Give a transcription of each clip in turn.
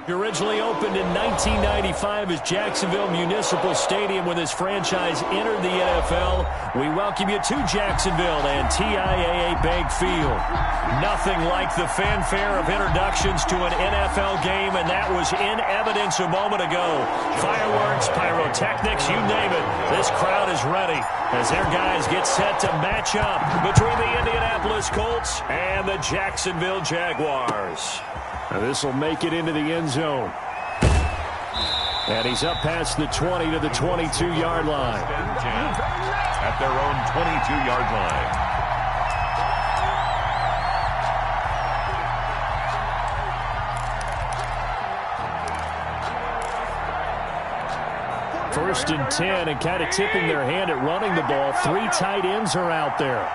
Originally opened in 1995 as Jacksonville Municipal Stadium when this franchise entered the NFL. We welcome you to Jacksonville and TIAA Bank Field. Nothing like the fanfare of introductions to an NFL game, and that was in evidence a moment ago. Fireworks, pyrotechnics, you name it. This crowd is ready as their guys get set to match up between the Indianapolis Colts and the Jacksonville Jaguars. This will make it into the end zone. And he's up past the 20 to the 22-yard line. At their own 22-yard line. First and 10, and kind of tipping their hand at running the ball. 3 tight ends are out there.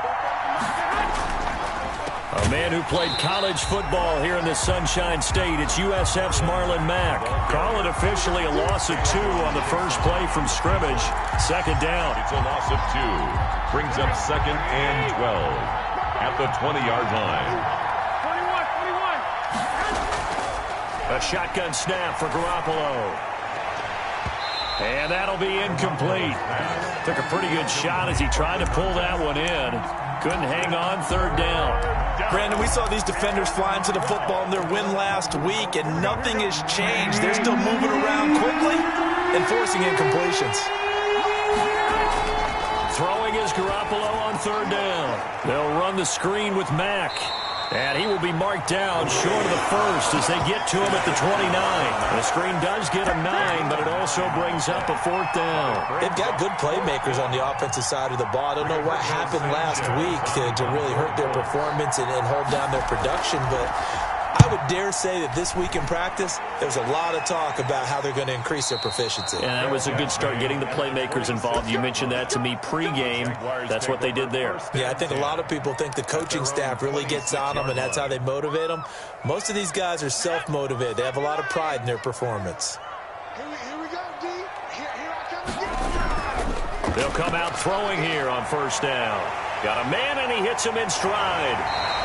A man who played college football here in the Sunshine State. It's USF's Marlon Mack. Call it officially a loss of 2 on the first play from scrimmage. Second down. It's a loss of 2. Brings up 2nd and 12 at the 20-yard line. 21. A shotgun snap for Garoppolo. And that'll be incomplete. Took a pretty good shot as he tried to pull that one in. Couldn't hang on. Third down. Brandon, we saw these defenders fly into the football in their win last week, and nothing has changed. They're still moving around quickly and forcing incompletions. Throwing is Garoppolo on third down. They'll run the screen with Mack. And he will be marked down short of the first as they get to him at the 29. The screen does get him 9, but it also brings up a 4th down. They've got good playmakers on the offensive side of the ball. I don't know what happened last week to really hurt their performance and hold down their production, but I would dare say that this week in practice, there's a lot of talk about how they're going to increase their proficiency. And that was a good start, getting the playmakers involved. You mentioned that to me pregame. That's what they did there. Yeah, I think a lot of people think the coaching staff really gets on them, and that's how they motivate them. Most of these guys are self-motivated. They have a lot of pride in their performance. They'll come out throwing here on first down. Got a man, and he hits him in stride.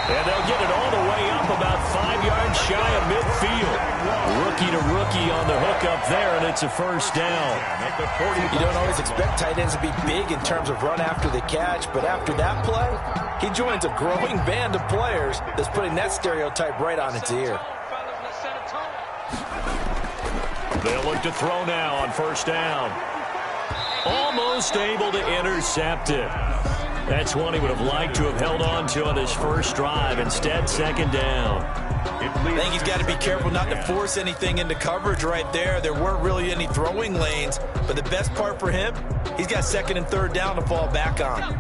And they'll get it all the way up about 5 yards shy of midfield. Rookie to rookie on the hook up there, and it's a first down. You don't always expect tight ends to be big in terms of run after the catch, but after that play, he joins a growing band of players that's putting that stereotype right on its ear. They'll look to throw now on first down. Almost able to intercept it. That's one he would have liked to have held on to on his first drive. Instead, second down. I think he's got to be careful not to force anything into coverage right there. There weren't really any throwing lanes, but the best part for him, he's got 2nd and 3rd down to fall back on.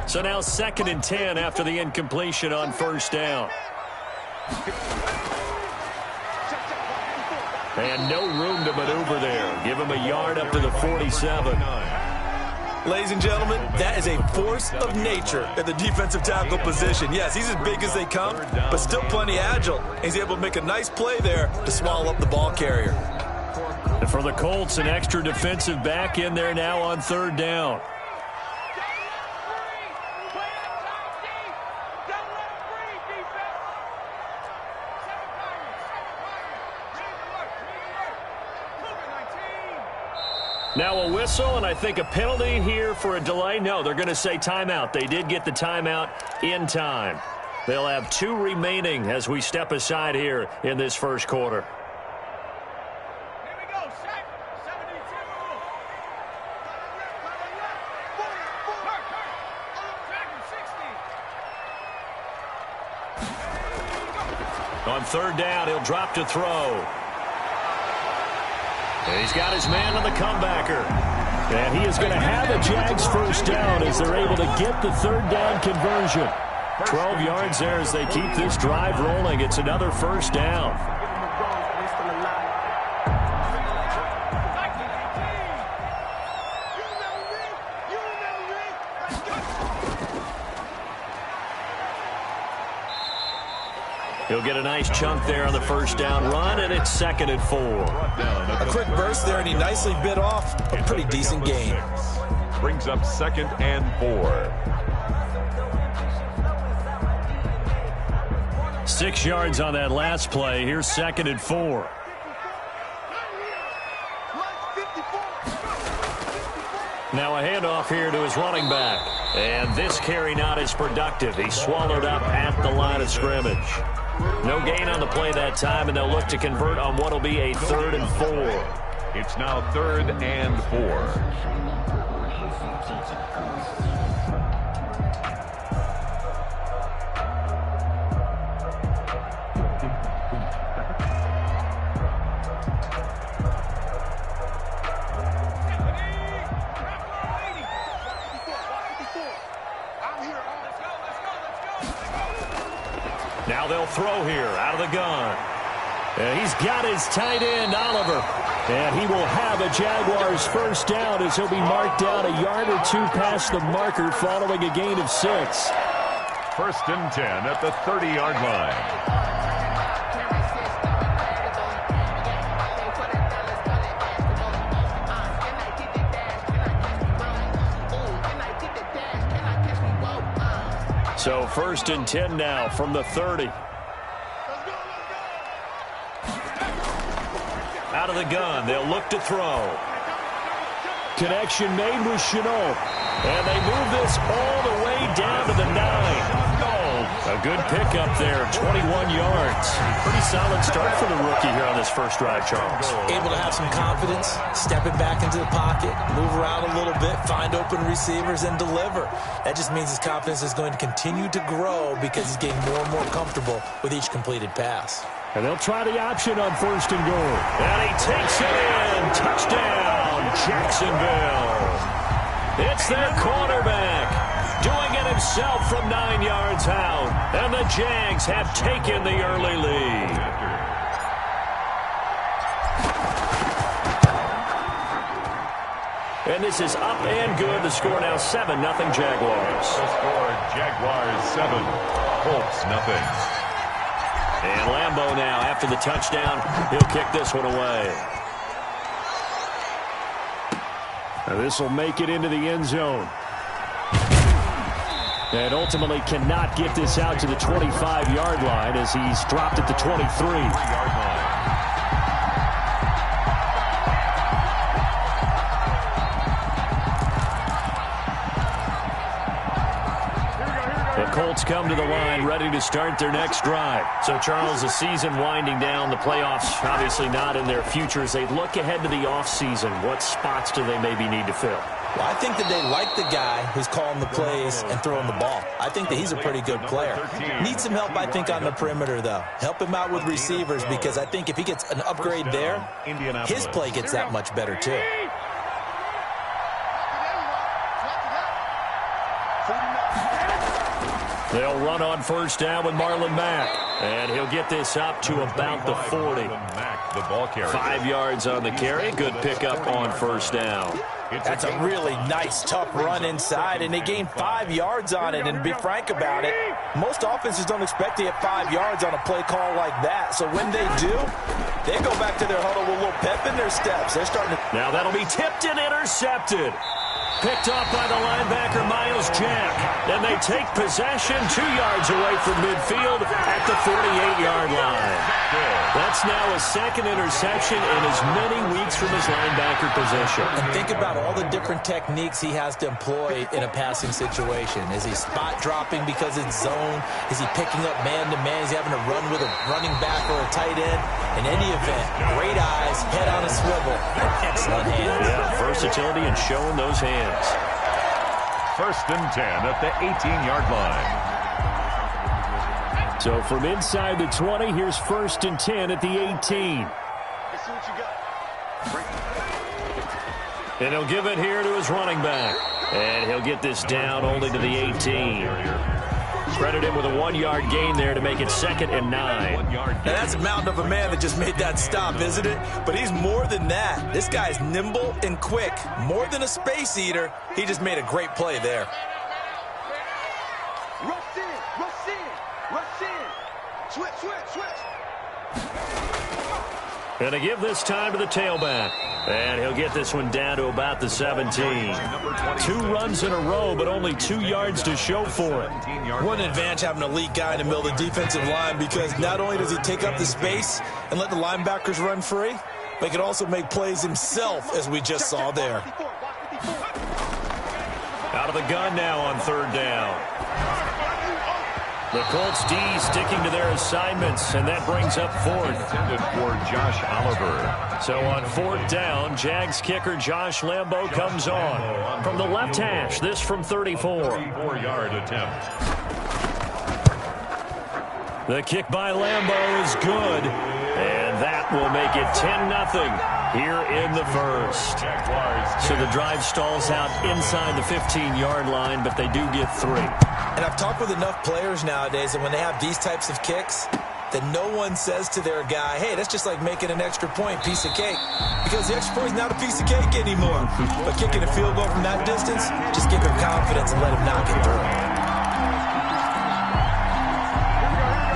So now 2nd and 10 after the incompletion on first down. And no room to maneuver there. Give him a yard up to the 47. Ladies and gentlemen, that is a force of nature at the defensive tackle position. Yes, he's as big as they come, but still plenty agile. He's able to make a nice play there to swallow up the ball carrier. And for the Colts, an extra defensive back in there now on third down. Now a whistle, and I think a penalty here for a delay. No, they're going to say timeout. They did get the timeout in time. They'll have 2 remaining as we step aside here in this first quarter. Here we go, set, 72. On third down, he'll drop to throw. And he's got his man on the comebacker. And he is going to have a Jags first down as they're able to get the third down conversion. 12 yards there as they keep this drive rolling. It's another first down. He'll get a nice chunk there on the first down run, and it's 2nd and 4. A quick burst there, and he nicely bit off a pretty decent gain. Brings up 2nd and 4. 6 yards on that last play. Here's 2nd and 4. Now a handoff here to his running back. And this carry not as productive. He swallowed up at the line of scrimmage. No gain on the play that time, and they'll look to convert on what will be a 3rd and 4. It's now 3rd and 4. Now they'll throw here out of the gun. And he's got his tight end, Oliver. And he will have a Jaguars first down as he'll be marked down a yard or two past the marker following a gain of 6. 1st and 10 at the 30-yard line. So 1st and 10 now from the 30. Out of the gun, they'll look to throw. Connection made with Chenault. And they move this all the way down to the 9. A good pickup there, 21 yards. Pretty solid start for the rookie here on this first drive, Charles. Able to have some confidence, stepping back into the pocket, move around a little bit, find open receivers, and deliver. That just means his confidence is going to continue to grow because he's getting more and more comfortable with each completed pass. And they'll try the option on 1st and goal. And he takes it in. Touchdown, Jacksonville. It's their quarterback doing it himself from 9 yards out. And the Jags have taken the early lead. And this is up and good. The score now 7-0 Jaguars. The score, Jaguars 7, Colts nothing. And Lambeau now, after the touchdown, he'll kick this one away. Now this will make it into the end zone. And ultimately cannot get this out to the 25-yard line as he's dropped at the 23-yard line. Colts come to the line ready to start their next drive. So, Charles, the season winding down, the playoffs obviously not in their future. As they look ahead to the offseason, what spots do they maybe need to fill? Well, I think that they like the guy who's calling the plays and throwing the ball. I think that he's a pretty good player. Needs some help, I think, on the perimeter, though. Help him out with receivers because I think if he gets an upgrade there, his play gets that much better, too. They'll run on first down with Marlon Mack. And he'll get this up to about the 40. 5 yards on the carry. Good pickup on first down. That's a really nice, tough run inside, and they gained 5 yards on it. And to be frank about it, most offenses don't expect to get 5 yards on a play call like that. So when they do, they go back to their huddle with a little pep in their steps. They're starting to... Now that'll be tipped and intercepted. Picked off by the linebacker, Miles Jack. And they take possession 2 yards away from midfield at the 48-yard line. That's now a second interception in as many weeks from his linebacker position. And think about all the different techniques he has to employ in a passing situation. Is he spot dropping because it's zone? Is he picking up man-to-man? Is he having to run with a running back or a tight end? In any event, great eyes, head on a swivel, and excellent hands. Yeah, versatility and showing those hands. 1st and 10 at the 18-yard line. So from inside the 20, here's 1st and 10 at the 18. And he'll give it here to his running back. And he'll get this down only to the 18. Credit him with a 1-yard gain there to make it 2nd and 9. Now that's a mountain of a man that just made that stop, isn't it? But he's more than that. This guy's nimble and quick. More than a space eater. He just made a great play there. Rush in, rush in, rush in. Switch, switch, switch. And to give this time to the tailback. And he'll get this one down to about the 17. 2 runs in a row, but only 2 yards to show for it. What an advantage having an elite guy in the middle of the defensive line, because not only does he take up the space and let the linebackers run free, but he can also make plays himself, as we just saw there. the gun now on 3rd down. The Colts D sticking to their assignments, and that brings up 4th. Intended for Josh Oliver. So on 4th down, Jags kicker Josh Lambo comes on. From the left hash, this from 34. 34-yard attempt. The kick by Lambo is good, and that will make it 10-0 here in the first. So the drive stalls out inside the 15-yard line, but they do get 3. And I've talked with enough players nowadays that when they have these types of kicks, that no one says to their guy, hey, that's just like making an extra point, piece of cake. Because the extra point is not a piece of cake anymore. But kicking a field goal from that distance, just give him confidence and let him knock it through.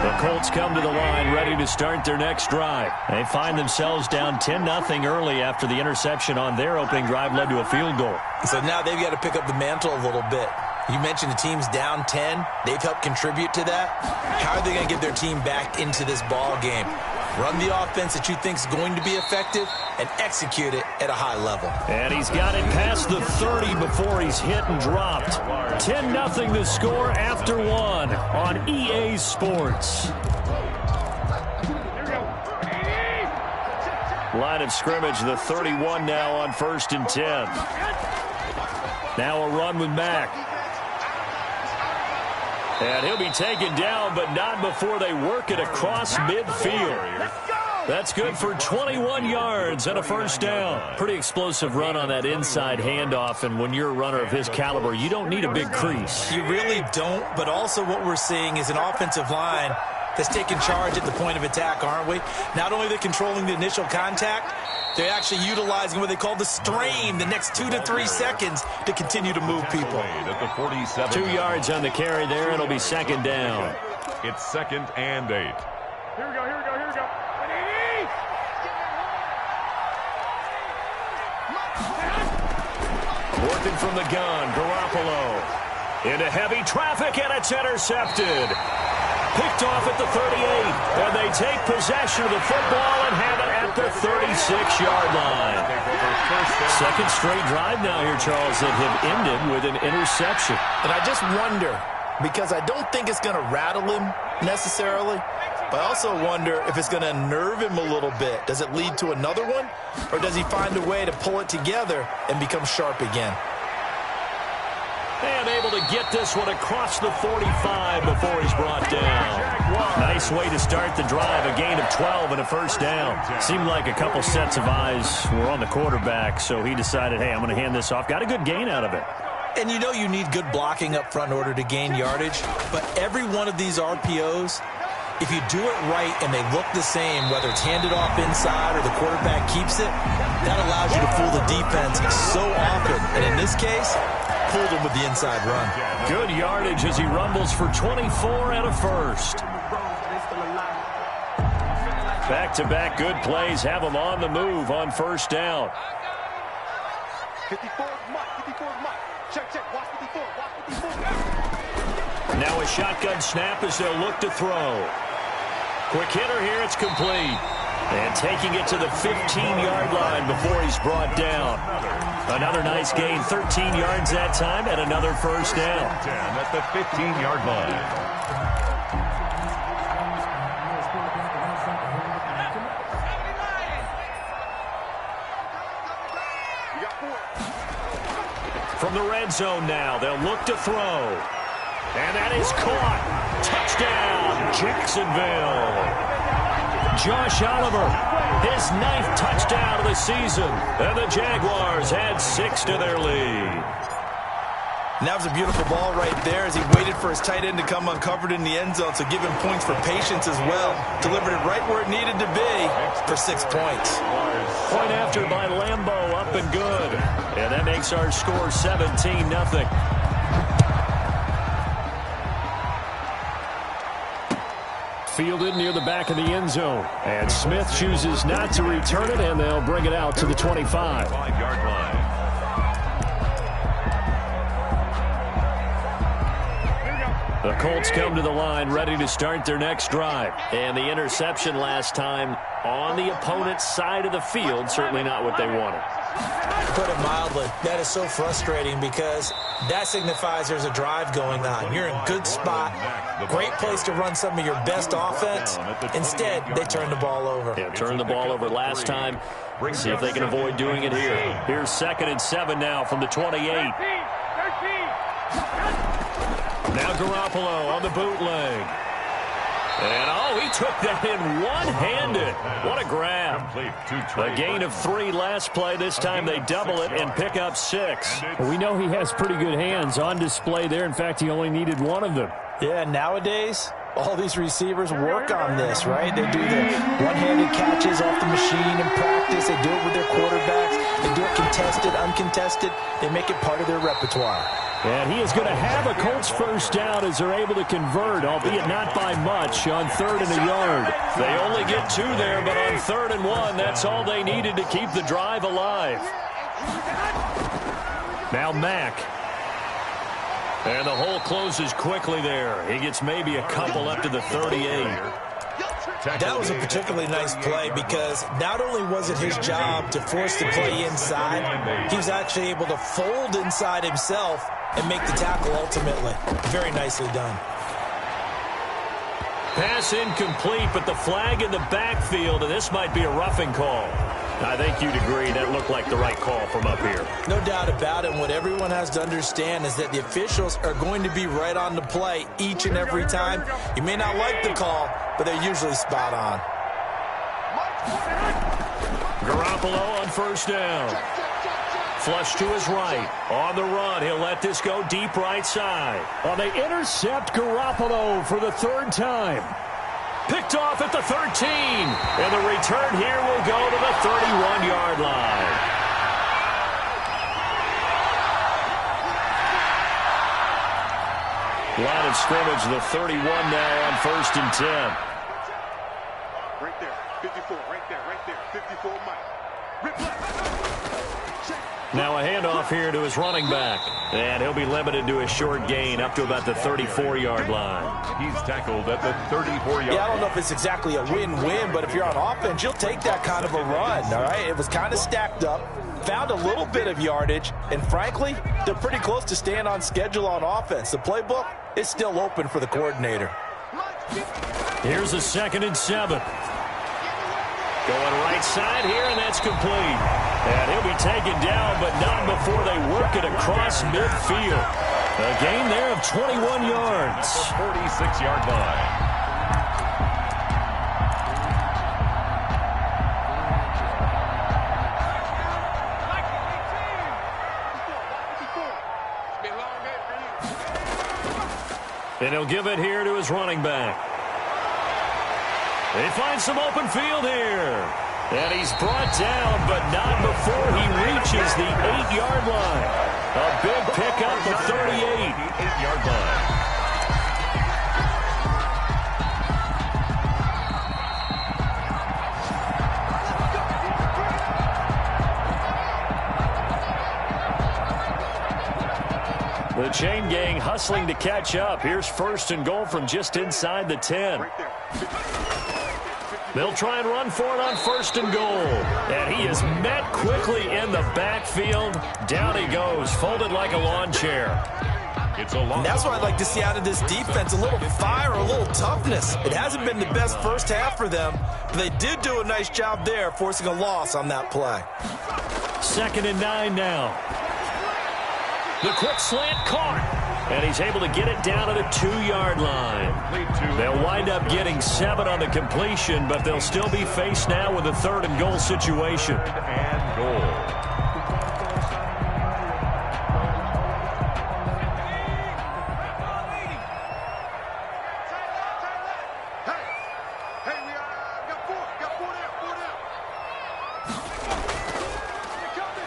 The Colts come to the line ready to start their next drive. They find themselves down 10-0 early after the interception on their opening drive led to a field goal. So now they've got to pick up the mantle a little bit. You mentioned the team's down 10. They've helped contribute to that. How are they going to get their team back into this ball game? Run the offense that you think is going to be effective and execute it at a high level. And he's got it past the 30 before he's hit and dropped. 10-0 the score after 1 on EA Sports. Line of scrimmage, the 31 now on 1st and 10. Now a run with Mack. And he'll be taken down, but not before they work it across midfield. That's good for 21 yards and a 1st down. Pretty explosive run on that inside handoff, and when you're a runner of his caliber, you don't need a big crease. You really don't, but also what we're seeing is an offensive line that's taking charge at the point of attack, aren't we? Not only are they controlling the initial contact, they're actually utilizing what they call the strain, the next 2 to 3 seconds to continue to move people. At the 47. 2 yards on the carry there. It'll be 2nd down. It's 2nd and 8. Here we go. Working from the gun, Garoppolo. Into heavy traffic, and it's intercepted. Picked off at the 38, and they take possession of the football and have it at the 36-yard line. 2nd straight drive now here, Charles, that have ended with an interception. And I just wonder, because I don't think it's going to rattle him necessarily, but I also wonder if it's going to unnerve him a little bit. Does it lead to another one, or does he find a way to pull it together and become sharp again? And able to get this one across the 45 before he's brought down. Nice way to start the drive. A gain of 12 and a 1st down. Seemed like a couple sets of eyes were on the quarterback, so he decided, hey, I'm going to hand this off. Got a good gain out of it. And you know you need good blocking up front in order to gain yardage, but every one of these RPOs, if you do it right and they look the same, whether it's handed off inside or the quarterback keeps it, that allows you to fool the defense so often. And in this case, fooled him with the inside run. Good yardage as he rumbles for 24 and a 1st. Back-to-back good plays have him on the move on 1st down. 54 Mike. Check. Watch 54. Now a shotgun snap as they'll look to throw. Quick hitter here, it's complete. And taking it to the 15-yard line before he's brought down. Another nice gain, 13 yards that time, and another 1st down. 10 at the 15-yard line. From the red zone now, they'll look to throw. And that is caught. Touchdown, Jacksonville. Josh Oliver, his 9th touchdown of the season. And the Jaguars add 6 to their lead. And that was a beautiful ball right there as he waited for his tight end to come uncovered in the end zone, so give him points for patience as well. Delivered it right where it needed to be for 6 points. Point after by Lambo, up and good. And that makes our score 17-0. Fielded near the back of the end zone. And Smith chooses not to return it, and they'll bring it out to the 25. 5-yard line. The Colts come to the line ready to start their next drive. And the interception last time on the opponent's side of the field, certainly not what they wanted. put it mildly. That is so frustrating because that signifies there's a drive going on. You're in a good spot. Great place to run some of your best offense. Instead, they turn the ball over. Yeah, turned the ball over last time. See if they can avoid doing it here. Here's 2nd and 7 now from the 28. Now Garoppolo on the bootleg. And, he took that in one-handed. What a grab. A gain of 3 last play. This time they double it and pick up 6. Well, we know he has pretty good hands on display there. In fact, he only needed one of them. Yeah, nowadays, all these receivers work on this, right? They do the one-handed catches off the machine in practice. They do it with their quarterbacks. They do it contested, uncontested. They make it part of their repertoire. And he is going to have a Colts first down as they're able to convert, albeit not by much, on 3rd and a yard. They only get 2 there, but on 3rd and 1, that's all they needed to keep the drive alive. Now Mack. And the hole closes quickly there. He gets maybe a couple up to the 38. That was a particularly nice play because not only was it his job to force the play inside, he was actually able to fold inside himself and make the tackle ultimately. Very nicely done. Pass incomplete, but the flag in the backfield, and this might be a roughing call. I think you'd agree that looked like the right call from up here. No doubt about it. What everyone has to understand is that the officials are going to be right on the play each and every time. You may not like the call, but they're usually spot on. Garoppolo on 1st down. Flush to his right. On the run, he'll let this go deep right side. Well, they intercept Garoppolo for the 3rd time. Picked off at the 13. And the return here will go to the 31-yard line. Line of scrimmage, the 31 now on 1st and 10. Right there, 54, right there, 54 Mike. Now a handoff here to his running back. And he'll be limited to a short gain up to about the 34-yard line. He's tackled at the 34-yard line. Yeah, I don't know if it's exactly a win-win, but if you're on offense, you'll take that kind of a run, all right? It was kind of stacked up, found a little bit of yardage, and frankly, they're pretty close to staying on schedule on offense. The playbook is still open for the coordinator. Here's a 2nd and 7. Going right side here, and that's complete. And he'll be taken down, but not before they work it across midfield. A gain there of 21 yards. 46-yard line. And he'll give it here to his running back. They find some open field here. And he's brought down, but not before he reaches the 8-yard line. A big pickup of 38. 8-yard line. The chain gang hustling to catch up. Here's 1st and goal from just inside the 10. They'll try and run for it on 1st and goal. And he is met quickly in the backfield. Down he goes, folded like a lawn chair. And that's what I'd like to see out of this defense, a little fire, a little toughness. It hasn't been the best first half for them, but they did do a nice job there, forcing a loss on that play. 2nd and 9 now. The quick slant caught. And he's able to get it down to the 2-yard line. They'll wind up getting 7 on the completion, but they'll still be faced now with a 3rd and goal situation. 3rd and goal.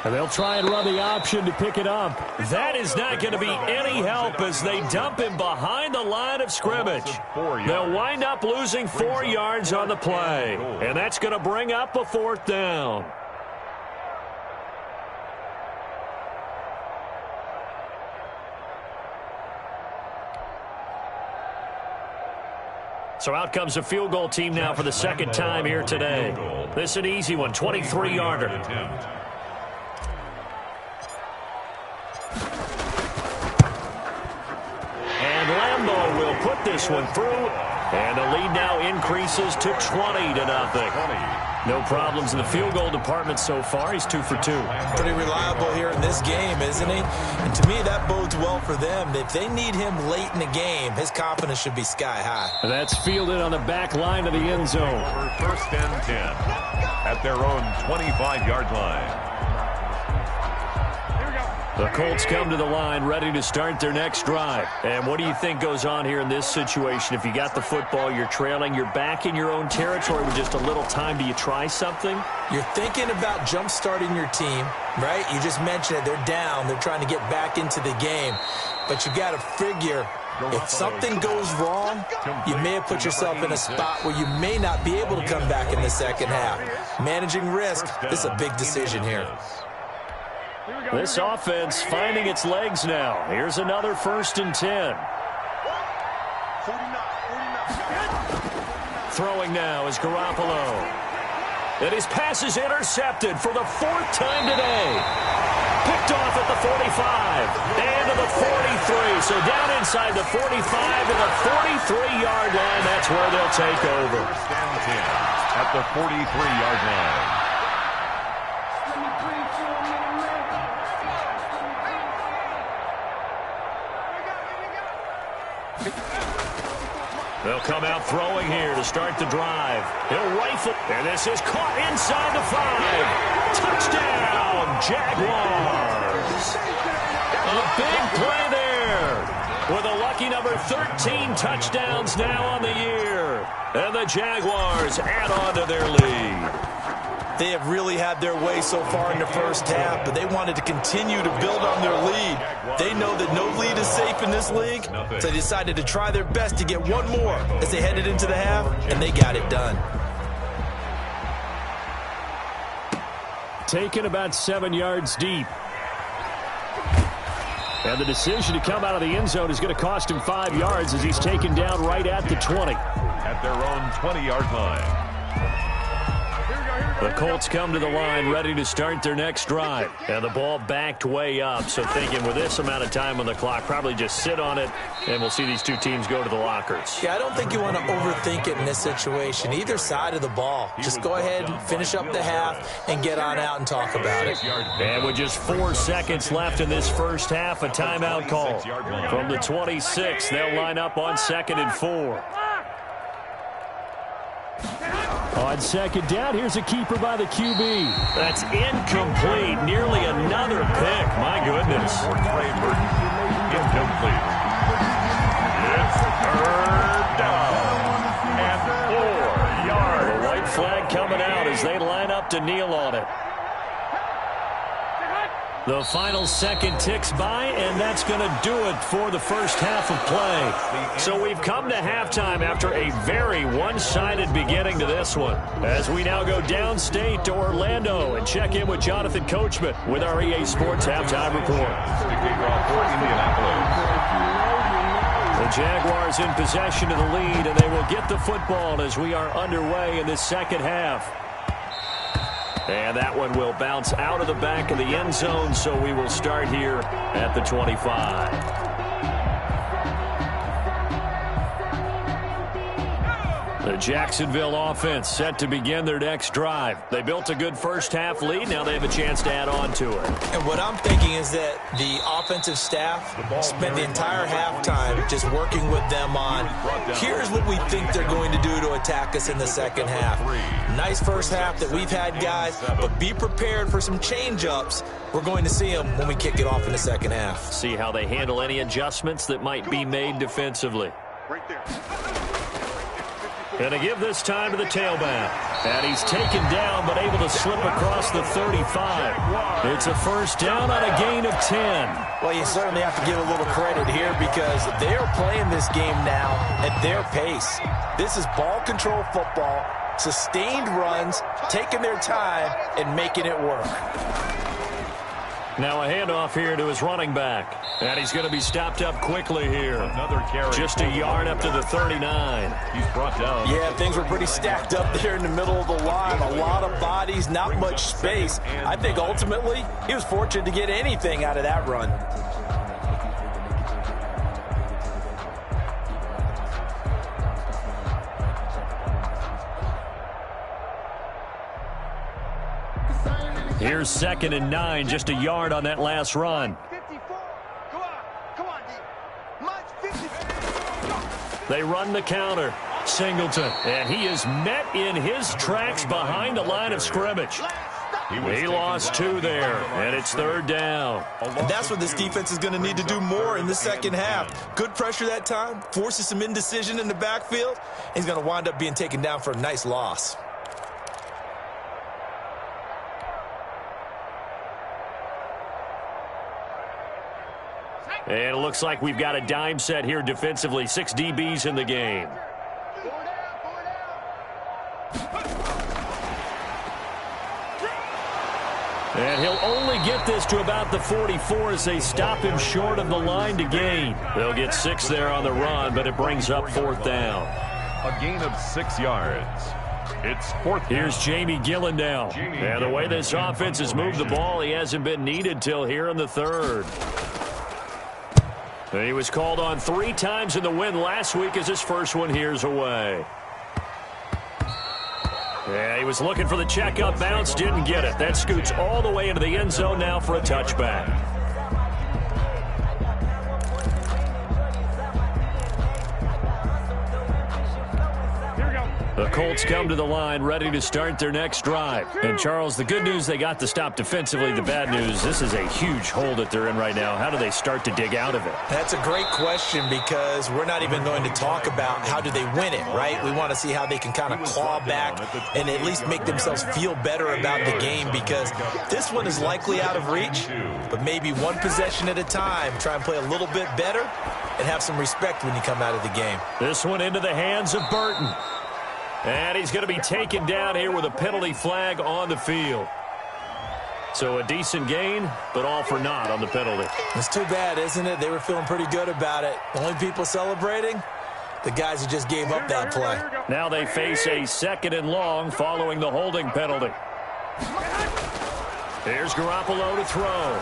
And they'll try and run the option to pick it up. That is not going to be any help as they dump him behind the line of scrimmage. They'll wind up losing 4 yards on the play. And that's going to bring up a 4th down. So out comes a field goal team now for the 2nd time here today. This is an easy one, 23-yarder. get this one through. And the lead now increases to 20-0. No problems in the field goal department so far. He's 2 for 2. Pretty reliable here in this game, isn't he? And to me, that bodes well for them. If they need him late in the game, his confidence should be sky high. That's fielded on the back line of the end zone. First and 10 at their own 25-yard line. The Colts come to the line ready to start their next drive. And what do you think goes on here in this situation? If you got the football, you're trailing, you're back in your own territory with just a little time. Do you try something? You're thinking about jump-starting your team, right? You just mentioned it. They're down. They're trying to get back into the game. But you got to figure, if something goes wrong, you may have put yourself in a spot where you may not be able to come back in the second half. Managing risk, this is a big decision here. This offense finding its legs now. Here's another 1st and 10. Throwing now is Garoppolo. And his pass is intercepted for the 4th time today. Picked off at the 45 and to the 43. So down inside the 45 to the 43-yard line. That's where they'll take over. First and 10 at the 43-yard line. They'll come out throwing here to start the drive. He'll rifle. And this is caught inside the 5. Touchdown, Jaguars. A big play there. With a lucky number 13 touchdowns now on the year. And the Jaguars add on to their lead. They have really had their way so far in the first half, but they wanted to continue to build on their lead. They know that no lead is safe in this league, so they decided to try their best to get one more as they headed into the half, and they got it done. Taken about 7 yards deep. And the decision to come out of the end zone is going to cost him 5 yards as he's taken down right at the 20. At their own 20-yard line. The Colts come to the line ready to start their next drive. And the ball backed way up. So thinking with this amount of time on the clock, probably just sit on it, and we'll see these two teams go to the lockers. Yeah, I don't think you want to overthink it in this situation. Either side of the ball. Just go ahead and finish up the half and get on out and talk about it. And with just 4 seconds left in this first half, a timeout call. From the 26, they'll line up on 2nd and 4. On 2nd down, here's a keeper by the QB. That's incomplete. Nearly another pick. My goodness. Incomplete. It's 3rd down and 4 yards. The white flag coming out as they line up to kneel on it. The final second ticks by, and that's going to do it for the first half of play. So we've come to halftime after a very one-sided beginning to this one. As we now go downstate to Orlando and check in with Jonathan Coachman with our EA Sports Halftime Report. The Jaguars in possession of the lead, and they will get the football as we are underway in the second half. And that one will bounce out of the back of the end zone, so we will start here at the 25. The Jacksonville offense set to begin their next drive. They built a good first half lead. Now they have a chance to add on to it. And what I'm thinking is that the offensive staff spent the entire halftime just working with them on, here's what we think they're going to do to attack us in the second half. Nice first half that we've had, guys, but be prepared for some change-ups. We're going to see them when we kick it off in the second half. See how they handle any adjustments that might be made defensively. Right there. Going to give this time to the tailback. And he's taken down, but able to slip across the 35. It's a first down on a gain of 10. Well, you certainly have to give a little credit here because they're playing this game now at their pace. This is ball control football, sustained runs, taking their time, and making it work. Now a handoff here to his running back. And he's going to be stopped up quickly here. Another carry. Just a yard up to the 39. He's brought down. Yeah, things were pretty stacked up there in the middle of the line. A lot of bodies, not much space. I think ultimately he was fortunate to get anything out of that run. Here's 2nd and 9, just a yard on that last run. 54. Come on, D. March 54. They run the counter. Singleton, and he is met in his tracks behind the line of scrimmage. He lost 2 there, and it's 3rd down. And that's what this defense is going to need to do more in the second half. Good pressure that time, forces some indecision in the backfield. He's going to wind up being taken down for a nice loss. And it looks like we've got a dime set here defensively. 6 DBs in the game. And he'll only get this to about the 44 as they stop him short of the line to gain. They'll get 6 there on the run, but it brings up 4th down. A gain of 6 yards. It's 4th. Here's Jamie Gillandale. And the way this offense has moved the ball, he hasn't been needed till here in the 3rd. And he was called on 3 times in the win last week as his first one here's away. Yeah, he was looking for the checkup bounce, didn't get it. That scoots all the way into the end zone now for a touchback. The Colts come to the line ready to start their next drive. And, Charles, the good news, they got the stop defensively. The bad news, this is a huge hole that they're in right now. How do they start to dig out of it? That's a great question because we're not even going to talk about how do they win it, right? We want to see how they can kind of claw back and at least make themselves feel better about the game because this one is likely out of reach, but maybe one possession at a time. Try and play a little bit better and have some respect when you come out of the game. This one into the hands of Burton. And he's going to be taken down here with a penalty flag on the field. So a decent gain, but all for naught on the penalty. It's too bad, isn't it? They were feeling pretty good about it. The only people celebrating, the guys who just gave up that play. Now they face a 2nd and long following the holding penalty. Here's Garoppolo to throw.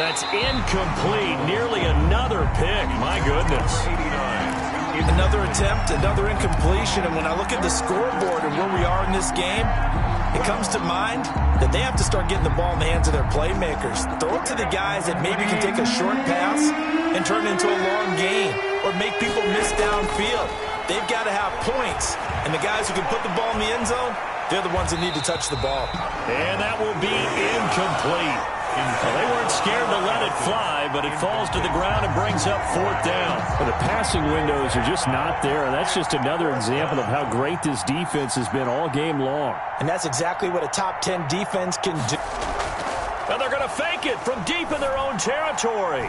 That's incomplete. Nearly another pick. My goodness. Another attempt, another incompletion, and when I look at the scoreboard and where we are in this game, it comes to mind that they have to start getting the ball in the hands of their playmakers. Throw it to the guys that maybe can take a short pass and turn it into a long gain or make people miss downfield. They've got to have points, and the guys who can put the ball in the end zone, they're the ones that need to touch the ball. And that will be incomplete. Well, they weren't scared to let it fly, but it falls to the ground and brings up 4th down. Well, the passing windows are just not there, and that's just another example of how great this defense has been all game long. And that's exactly what a top 10 defense can do. And they're going to fake it from deep in their own territory.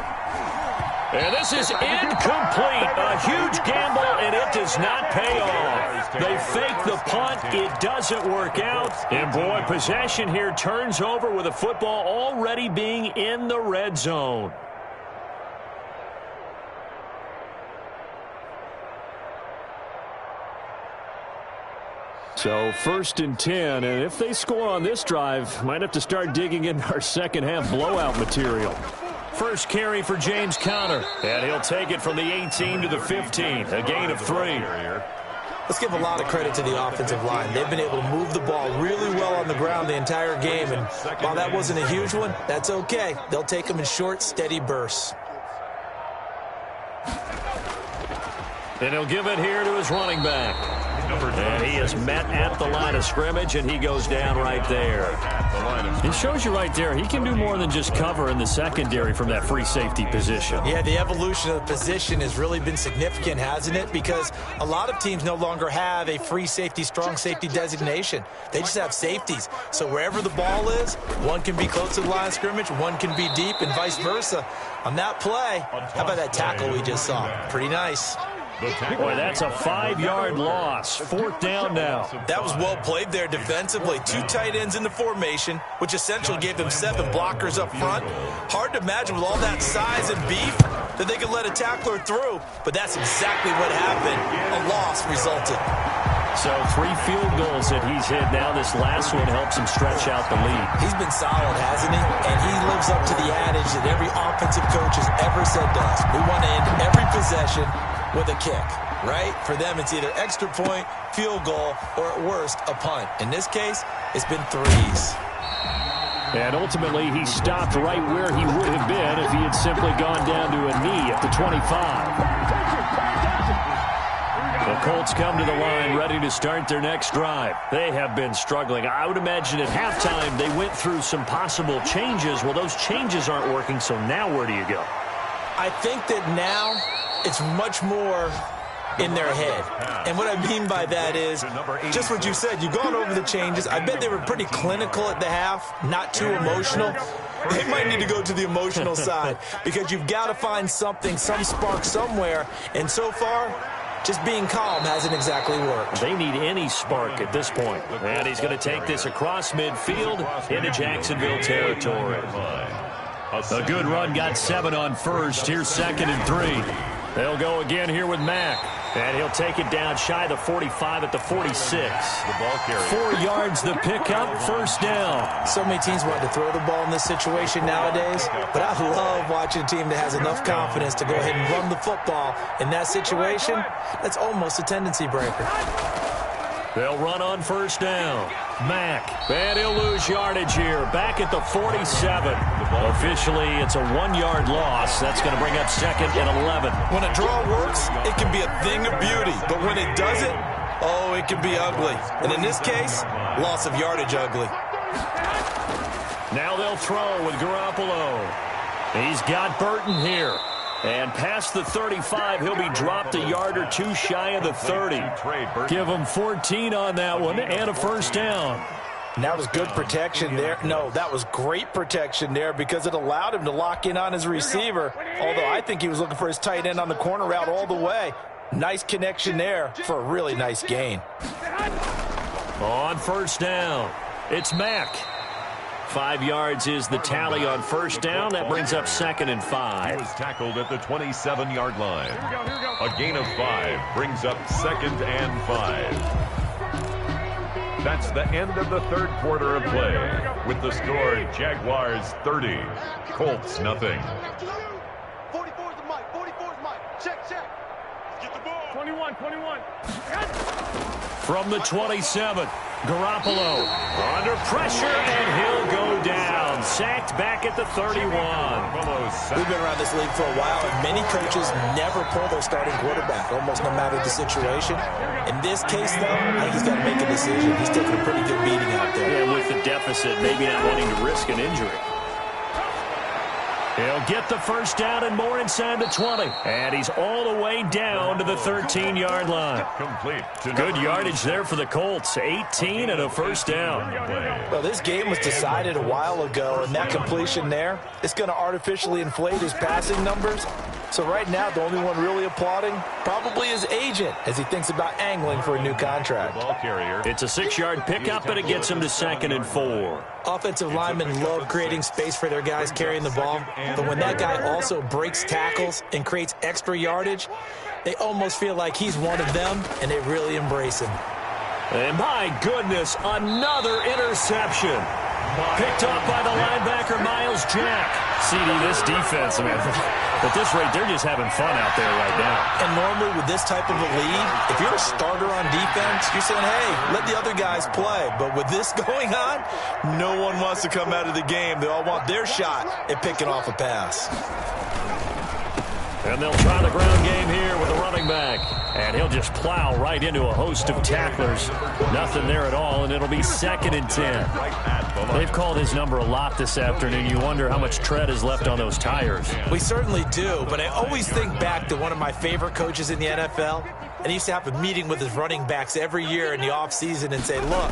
And this is incomplete. A huge gamble, and it does not pay off. They fake the punt. It doesn't work out. And, boy, possession here turns over with the football already being in the red zone. So 1st and 10, and if they score on this drive, might have to start digging in our second half blowout material. First carry for James Conner, and he'll take it from the 18 to the 15, a gain of 3. Let's give a lot of credit to the offensive line. They've been able to move the ball really well on the ground the entire game, and while that wasn't a huge one, that's okay. They'll take them in short, steady bursts. And he'll give it here to his running back. And he is met at the line of scrimmage, and he goes down right there. It shows you right there he can do more than just cover in the secondary from that free safety position. Yeah, the evolution of the position has really been significant, hasn't it? Because a lot of teams no longer have a free safety, strong safety designation. They just have safeties. So wherever the ball is, one can be close to the line of scrimmage, one can be deep, and vice versa. On that play, how about that tackle we just saw? Pretty nice. Boy, that's a 5-yard loss. 4th down now. That was well played there defensively. 2 tight ends in the formation, which essentially gave them 7 blockers up front. Hard to imagine with all that size and beef that they could let a tackler through, but that's exactly what happened. A loss resulted. So 3 field goals that he's hit now. This last one helps him stretch out the lead. He's been solid, hasn't he? And he lives up to the adage that every offensive coach has ever said to us. We want to end every possession with a kick, right? For them, it's either extra point, field goal, or at worst, a punt. In this case, it's been threes. And ultimately, he stopped right where he would have been if he had simply gone down to a knee at the 25. The Colts come to the line ready to start their next drive. They have been struggling. I would imagine at halftime they went through some possible changes. Well, those changes aren't working, so now where do you go? I think that now it's much more in their head. And what I mean by that is just what you said. You've gone over the changes. I bet they were pretty clinical at the half, not too emotional. They might need to go to the emotional side because you've got to find something, some spark somewhere. And so far, just being calm hasn't exactly worked. They need any spark at this point. And he's going to take this across midfield into Jacksonville territory. A good run got 7 on first. Here's 2nd and 3. They'll go again here with Mack. And he'll take it down shy of the 45 at the 46. 4 yards the pickup, 1st down. So many teams want to throw the ball in this situation nowadays, but I love watching a team that has enough confidence to go ahead and run the football. In that situation, that's almost a tendency breaker. They'll run on 1st down. Mack, and he'll lose yardage here. Back at the 47. Officially, it's a 1-yard loss. That's going to bring up 2nd and 11. When a draw works, it can be a thing of beauty. But when it doesn't, oh, it can be ugly. And in this case, loss of yardage ugly. Now they'll throw with Garoppolo. He's got Burton here. And past the 35, he'll be dropped a yard or 2 shy of the 30. Give him 14 on that one and a 1st down. And that was good protection there. No, that was great protection there because it allowed him to lock in on his receiver. Although I think he was looking for his tight end on the corner route all the way. Nice connection there for a really nice gain. On 1st down, it's Mack. 5 yards is the tally on 1st down. That brings up 2nd and 5. He was tackled at the 27-yard line. A gain of 5 brings up 2nd and 5. That's the end of the 3rd quarter of play. With the score, Jaguars 30, Colts nothing. 44's the mic. 44's mic. Check. Get the ball. 21. From the 27, Garoppolo under pressure, and he'll go down. Sacked back at the 31. We've been around this league for a while, and many coaches never pull their starting quarterback, almost no matter the situation. In this case, though, I think he's got to make a decision. He's taking a pretty good beating out there. Yeah, with the deficit, maybe not wanting to risk an injury. He'll get the 1st down and more inside the 20. And he's all the way down to the 13-yard line. Complete. Good yardage there for the Colts. 18 and a 1st down. Well, this game was decided a while ago, and that completion there is going to artificially inflate his passing numbers. So right now, the only one really applauding probably his agent as he thinks about angling for a new contract. Ball carrier. It's a 6-yard pickup, and it gets him to 2nd and 4. Offensive linemen love creating space for their guys carrying the ball, but when that guy also breaks tackles and creates extra yardage, they almost feel like he's one of them, and they really embrace him. And my goodness, another interception. Picked up by the linebacker, Miles Jack. CD, this defense, man, at this rate, they're just having fun out there right now. And normally with this type of a lead, if you're a starter on defense, you're saying, hey, let the other guys play. But with this going on, no one wants to come out of the game. They all want their shot at picking off a pass. And they'll try the ground game here with the running back. And he'll just plow right into a host of tacklers. Nothing there at all, and it'll be 2nd and 10. They've called his number a lot this afternoon. You wonder how much tread is left on those tires. We certainly do, but I always think back to one of my favorite coaches in the NFL. And he used to have a meeting with his running backs every year in the offseason and say, look,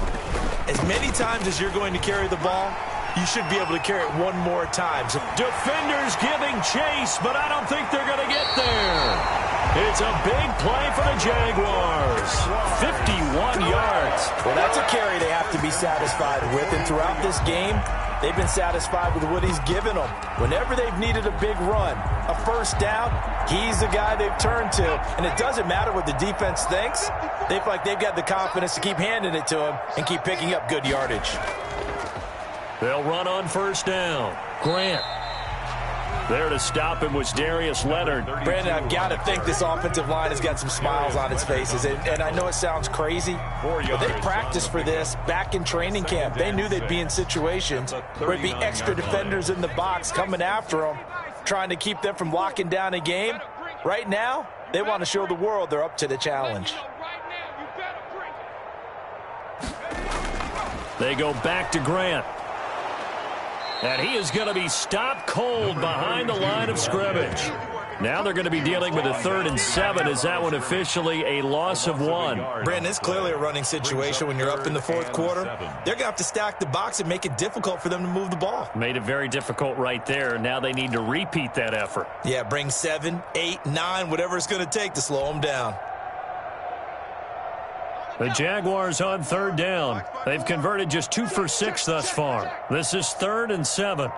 as many times as you're going to carry the ball, you should be able to carry it one more time. So defenders giving chase, but I don't think they're going to get there. It's a big play for the Jaguars. 51 yards. Well, that's a carry they have to be satisfied with. And throughout this game, they've been satisfied with what he's given them. Whenever they've needed a big run, a 1st down, he's the guy they've turned to. And it doesn't matter what the defense thinks. They feel like they've got the confidence to keep handing it to him and keep picking up good yardage. They'll run on 1st down. Grant. There to stop him was Darius Leonard. Brandon, I've got to think this offensive line has got some smiles on its faces. And I know it sounds crazy, but they practiced for this back in training camp. They knew they'd be in situations where there'd be extra defenders in the box coming after them, trying to keep them from locking down a game. Right now, they want to show the world they're up to the challenge. They go back to Grant. And he is going to be stopped cold behind the line of scrimmage. Now they're going to be dealing with a 3rd and 7. Is that one officially a loss of 1? Brandon, it's clearly a running situation when you're up in the 4th quarter. They're going to have to stack the box and make it difficult for them to move the ball. Made it very difficult right there. Now they need to repeat that effort. Yeah, bring 7, 8, 9, whatever it's going to take to slow them down. The Jaguars on 3rd down. They've converted just 2 for 6 thus far. This is 3rd and 7.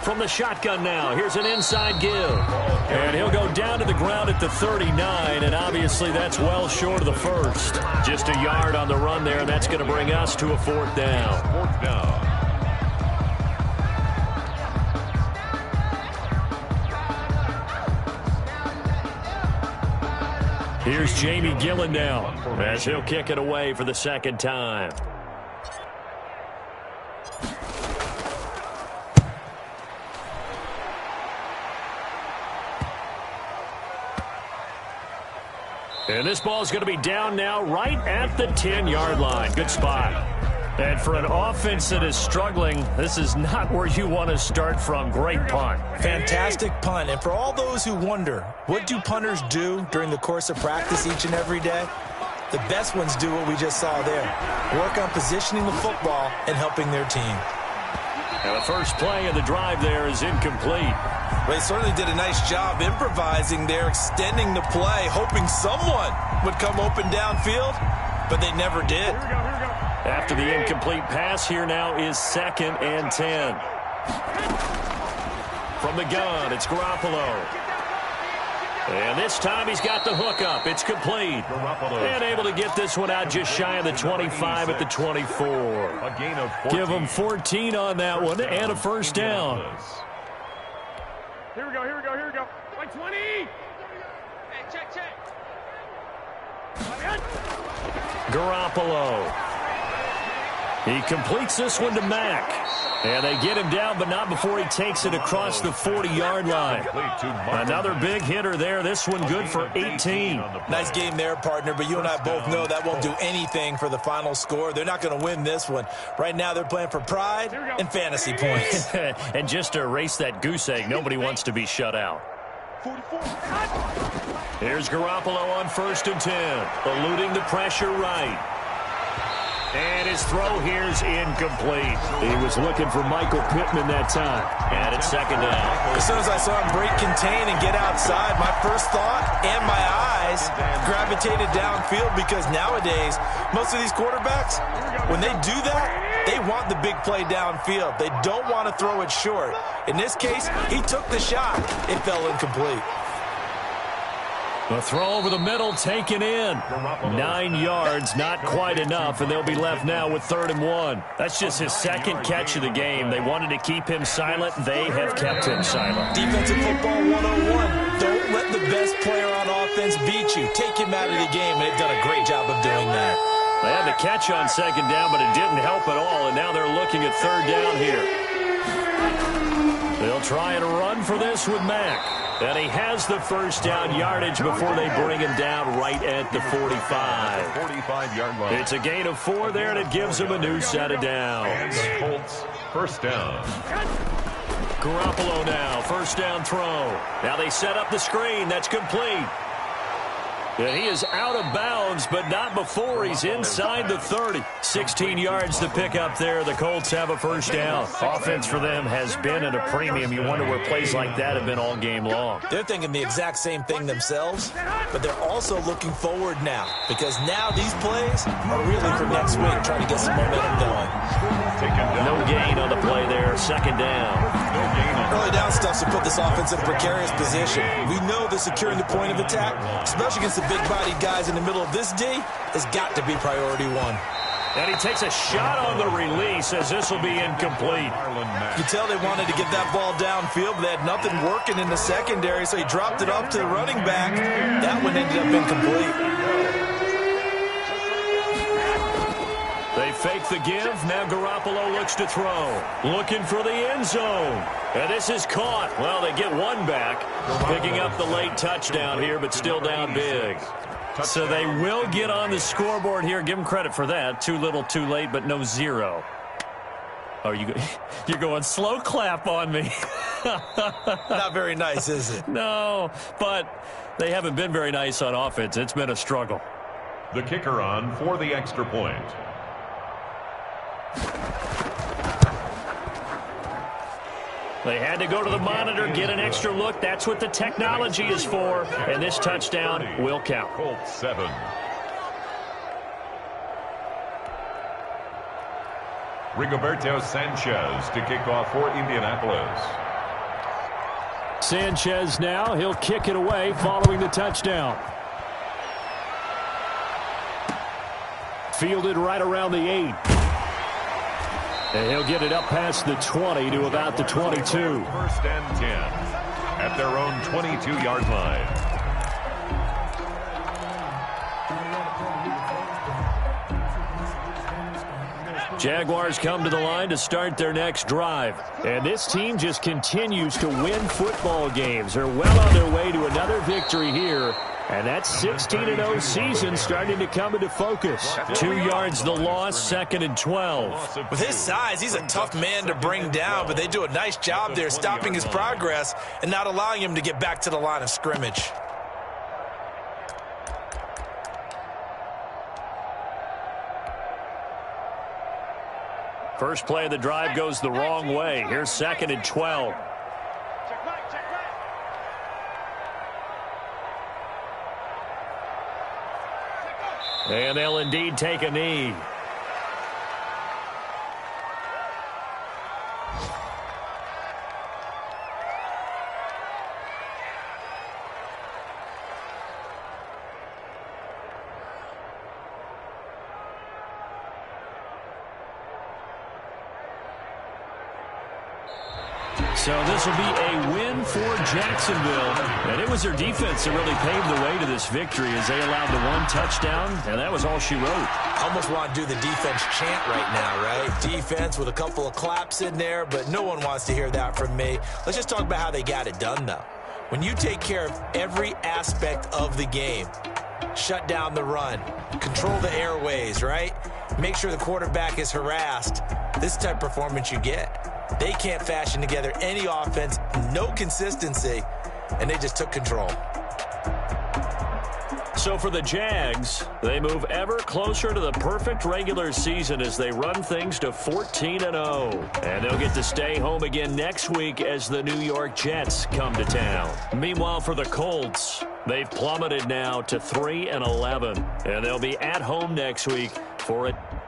From the shotgun now, here's an inside give. And he'll go down to the ground at the 39, and obviously that's well short of the first. Just a yard on the run there, and that's going to bring us to a 4th down. 4th down. Here's Jamie Gillen now as he'll kick it away for the 2nd time. And this ball is going to be down now right at the 10-yard line. Good spot. And for an offense that is struggling, this is not where you want to start from. Great punt. Fantastic punt. And for all those who wonder, what do punters do during the course of practice each and every day? The best ones do what we just saw there. Work on positioning the football and helping their team. And the first play of the drive there is incomplete. They certainly did a nice job improvising there, extending the play, hoping someone would come open downfield, but they never did. After the incomplete pass, here now is 2nd and 10. From the gun, it's Garoppolo. And this time he's got the hook up. It's complete. And able to get this one out just shy of the 25 at the 24. A gain of 14. Give him 14 on that one and a 1st down. Here we go. Like 20. Hey, check. Garoppolo. He completes this one to Mack. And they get him down, but not before he takes it across the 40-yard line. Another big hitter there. This one good for 18. Nice game there, partner, but you and I both know that won't do anything for the final score. They're not going to win this one. Right now they're playing for pride and fantasy points. And just to erase that goose egg, nobody wants to be shut out. 44. Here's Garoppolo on 1st and 10. Eluding the pressure right. And his throw here's incomplete. He was looking for Michael Pittman that time. And it's 2nd down. As soon as I saw him break contain and get outside, my first thought and my eyes gravitated downfield, because nowadays, most of these quarterbacks, when they do that, they want the big play downfield. They don't want to throw it short. In this case, he took the shot. It fell incomplete. The throw over the middle taken in. 9 yards, not quite enough, and they'll be left now with 3rd and 1. That's just his 2nd catch of the game. They wanted to keep him silent. They have kept him silent. Defensive football 101. Don't let the best player on offense beat you. Take him out of the game, and they've done a great job of doing that. They had the catch on 2nd down, but it didn't help at all, and now they're looking at 3rd down here. They'll try and run for this with Mack. And he has the 1st down yardage before they bring him down right at the 45. 45-yard line. It's a gain of 4 there, and it gives him a new set of downs. The Colts, 1st down. Garoppolo now, 1st down throw. Now they set up the screen. That's complete. And he is out of bounds, but not before he's inside the 30. 16 yards to pick up there. The Colts have a 1st down. Offense for them has been at a premium. You wonder where plays like that have been all game long. They're thinking the exact same thing themselves, but they're also looking forward now, because now these plays are really for next week, trying to get some momentum going. No gain on the play there. 2nd down. Early down stuff to put this offense in a precarious position. We know that securing the point of attack, especially against the big-bodied guys in the middle of this D, has got to be priority 1. And he takes a shot on the release as this will be incomplete. You can tell they wanted to get that ball downfield, but they had nothing working in the secondary, so he dropped it off to the running back. That one ended up incomplete. They fake the give. Now Garoppolo looks to throw. Looking for the end zone. And this is caught. Well, they get one back. Picking up the late touchdown here, but still down big. So they will get on the scoreboard here. Give them credit for that. Too little, too late, but no zero. Oh, you're going slow clap on me. Not very nice, is it? No, but they haven't been very nice on offense. It's been a struggle. The kicker on for the extra point. They had to go to the monitor, get an extra look. That's what the technology is for. And this touchdown will count. Colts 7. Rigoberto Sanchez to kick off for Indianapolis. Sanchez now. He'll kick it away following the touchdown. Fielded right around the 8. And he'll get it up past the 20 to about the 22. First and 10 at their own 22-yard line. Jaguars come to the line to start their next drive. And this team just continues to win football games. They're well on their way to another victory here. And that 16-0 season starting to come into focus. 2 yards the loss, 2nd and 12. With his size, he's a tough man to bring down, but they do a nice job there stopping his progress and not allowing him to get back to the line of scrimmage. First play of the drive goes the wrong way. Here's 2nd and 12. And they'll indeed take a knee. So this will be a win for Jacksonville. And it was their defense that really paved the way to this victory as they allowed the one touchdown, and that was all she wrote. I almost want to do the defense chant right now, right? Defense with a couple of claps in there, but no one wants to hear that from me. Let's just talk about how they got it done, though. When you take care of every aspect of the game, shut down the run, control the airways, right? Make sure the quarterback is harassed. This type of performance you get. They can't fashion together any offense, no consistency, and they just took control. So for the Jags, they move ever closer to the perfect regular season as they run things to 14-0. And they'll get to stay home again next week as the New York Jets come to town. Meanwhile, for the Colts, they've plummeted now to 3-11. And they'll be at home next week for a